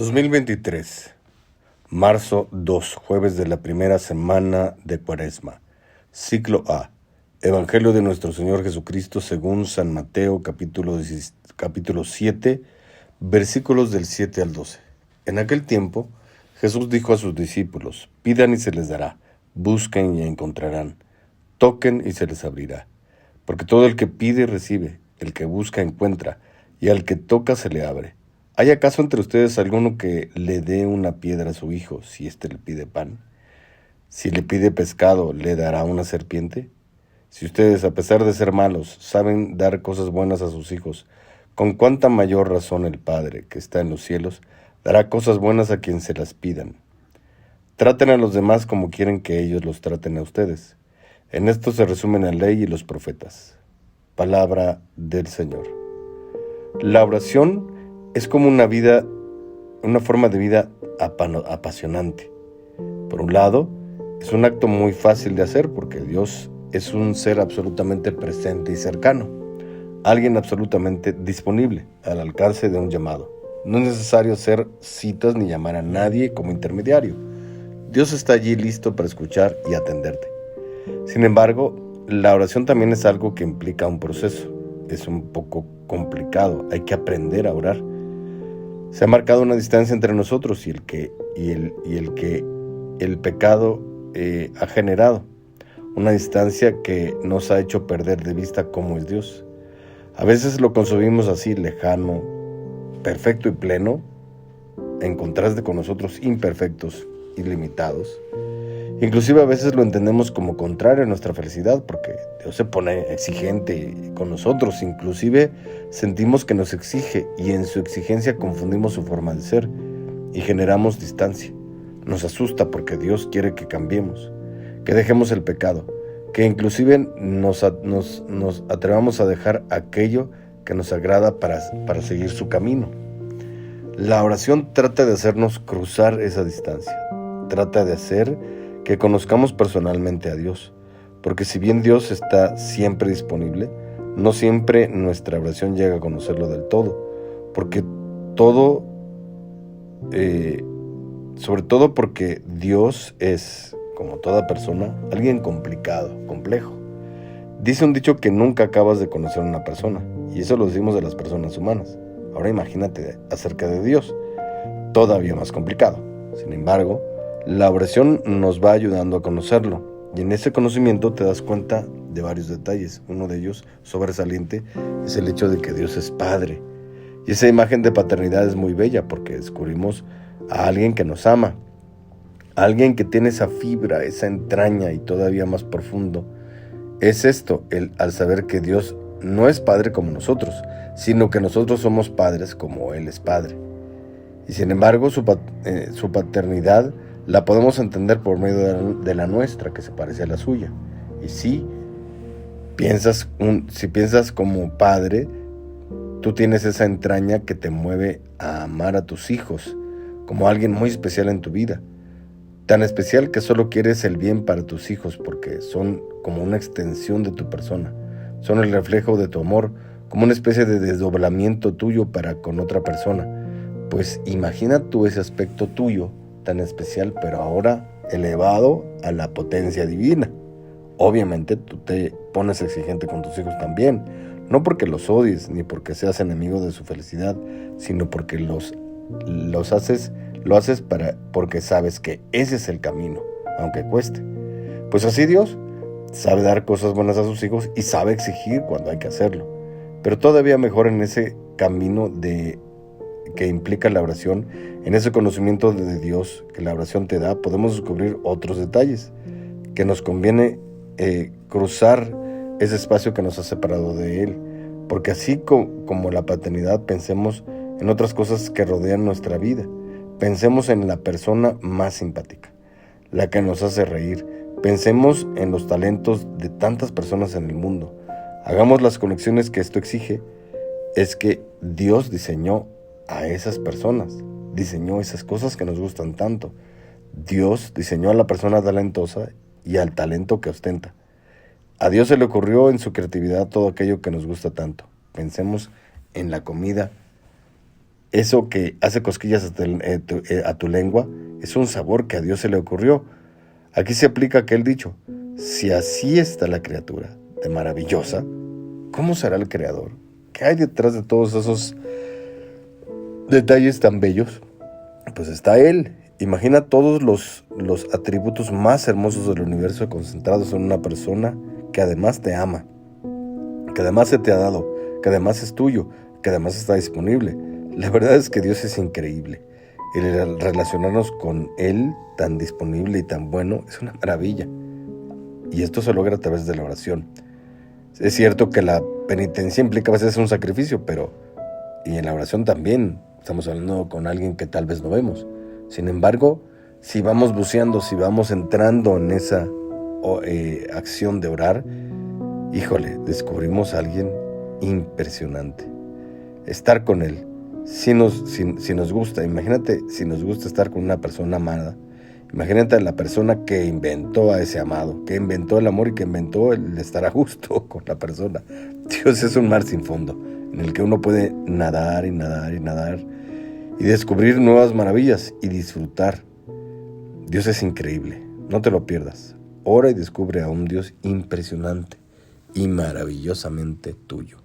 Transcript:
2023, marzo 2, jueves de la primera semana de Cuaresma. Ciclo A. Evangelio de nuestro Señor Jesucristo según San Mateo, capítulo 7, versículos del 7 al 12. En aquel tiempo, Jesús dijo a sus discípulos: pidan y se les dará, busquen y encontrarán, toquen y se les abrirá. Porque todo el que pide recibe, el que busca encuentra, y al que toca se le abre. ¿Hay acaso entre ustedes alguno que le dé una piedra a su hijo si éste le pide pan? Si le pide pescado, ¿le dará una serpiente? Si ustedes, a pesar de ser malos, saben dar cosas buenas a sus hijos, ¿con cuánta mayor razón el Padre, que está en los cielos, dará cosas buenas a quien se las pidan? Traten a los demás como quieren que ellos los traten a ustedes. En esto se resumen la ley y los profetas. Palabra del Señor. La oración es como una forma de vida apasionante. Por un lado, es un acto muy fácil de hacer porque Dios es un ser absolutamente presente y cercano, alguien absolutamente disponible, al alcance de un llamado. No es necesario hacer citas ni llamar a nadie como intermediario. Dios está allí listo para escuchar y atenderte. Sin embargo, la oración también es algo que implica un proceso. Es un poco complicado, hay que aprender a orar. Se ha marcado una distancia entre nosotros y el que el pecado ha generado. Una distancia que nos ha hecho perder de vista cómo es Dios. A veces lo concebimos así, lejano, perfecto y pleno, en contraste con nosotros imperfectos y limitados. Inclusive a veces lo entendemos como contrario a nuestra felicidad, porque Dios se pone exigente con nosotros. Inclusive sentimos que nos exige y en su exigencia confundimos su forma de ser y generamos distancia. Nos asusta porque Dios quiere que cambiemos, que dejemos el pecado, que inclusive nos atrevamos a dejar aquello que nos agrada para seguir su camino. La oración trata de hacernos cruzar esa distancia, trata de hacer que conozcamos personalmente a Dios, porque si bien Dios está siempre disponible, no siempre nuestra oración llega a conocerlo del todo, sobre todo porque Dios es, como toda persona, alguien complicado, complejo. Dice un dicho que nunca acabas de conocer a una persona, y eso lo decimos de las personas humanas. Ahora imagínate acerca de Dios, todavía más complicado. Sin embargo, la oración nos va ayudando a conocerlo, y en ese conocimiento te das cuenta de varios detalles. Uno de ellos, sobresaliente, es el hecho de que Dios es Padre. Y esa imagen de paternidad es muy bella porque descubrimos a alguien que nos ama, a alguien que tiene esa fibra, esa entraña y todavía más profundo. Es esto, al saber que Dios no es Padre como nosotros, sino que nosotros somos padres como Él es Padre. Y sin embargo, su paternidad la podemos entender por medio de la nuestra, que se parece a la suya. Y si piensas como padre, tú tienes esa entraña que te mueve a amar a tus hijos como alguien muy especial en tu vida. Tan especial que solo quieres el bien para tus hijos porque son como una extensión de tu persona. Son el reflejo de tu amor, como una especie de desdoblamiento tuyo para con otra persona. Pues imagina tú ese aspecto tuyo tan especial, pero ahora elevado a la potencia divina. Obviamente tú te pones exigente con tus hijos también, no porque los odies ni porque seas enemigo de su felicidad, sino porque lo haces porque sabes que ese es el camino, aunque cueste. Pues así Dios sabe dar cosas buenas a sus hijos y sabe exigir cuando hay que hacerlo, pero todavía mejor en ese camino que implica la oración, en ese conocimiento de Dios que la oración te da, podemos descubrir otros detalles que nos conviene cruzar ese espacio que nos ha separado de Él, porque así como la paternidad, pensemos en otras cosas que rodean nuestra vida. Pensemos en la persona más simpática, la que nos hace reír. Pensemos en los talentos de tantas personas en el mundo. Hagamos las conexiones que esto exige. Es que Dios diseñó a esas personas, diseñó esas cosas que nos gustan tanto. Dios diseñó a la persona talentosa y al talento que ostenta. A Dios se le ocurrió en su creatividad todo aquello que nos gusta tanto. Pensemos en la comida Eso que hace cosquillas a tu lengua es un sabor que a Dios se le ocurrió. Aquí se aplica aquel dicho: si así está la criatura de maravillosa, ¿cómo será el Creador? ¿Qué hay detrás de todos esos detalles tan bellos? Pues está Él. Imagina todos los atributos más hermosos del universo concentrados en una persona que además te ama, que además se te ha dado, que además es tuyo, que además está disponible. La verdad es que Dios es increíble. El relacionarnos con Él tan disponible y tan bueno es una maravilla. Y esto se logra a través de la oración. Es cierto que la penitencia implica a veces un sacrificio, y en la oración también estamos hablando con alguien que tal vez no vemos. Sin embargo, si vamos buceando, si vamos entrando en esa acción de orar, híjole, descubrimos a alguien impresionante. Estar con Él, si nos gusta, imagínate si nos gusta estar con una persona amada. Imagínate a la persona que inventó a ese amado, que inventó el amor y que inventó el estar a gusto con la persona. Dios es un mar sin fondo, en el que uno puede nadar y nadar y nadar y descubrir nuevas maravillas y disfrutar. Dios es increíble, no te lo pierdas. Ora y descubre a un Dios impresionante y maravillosamente tuyo.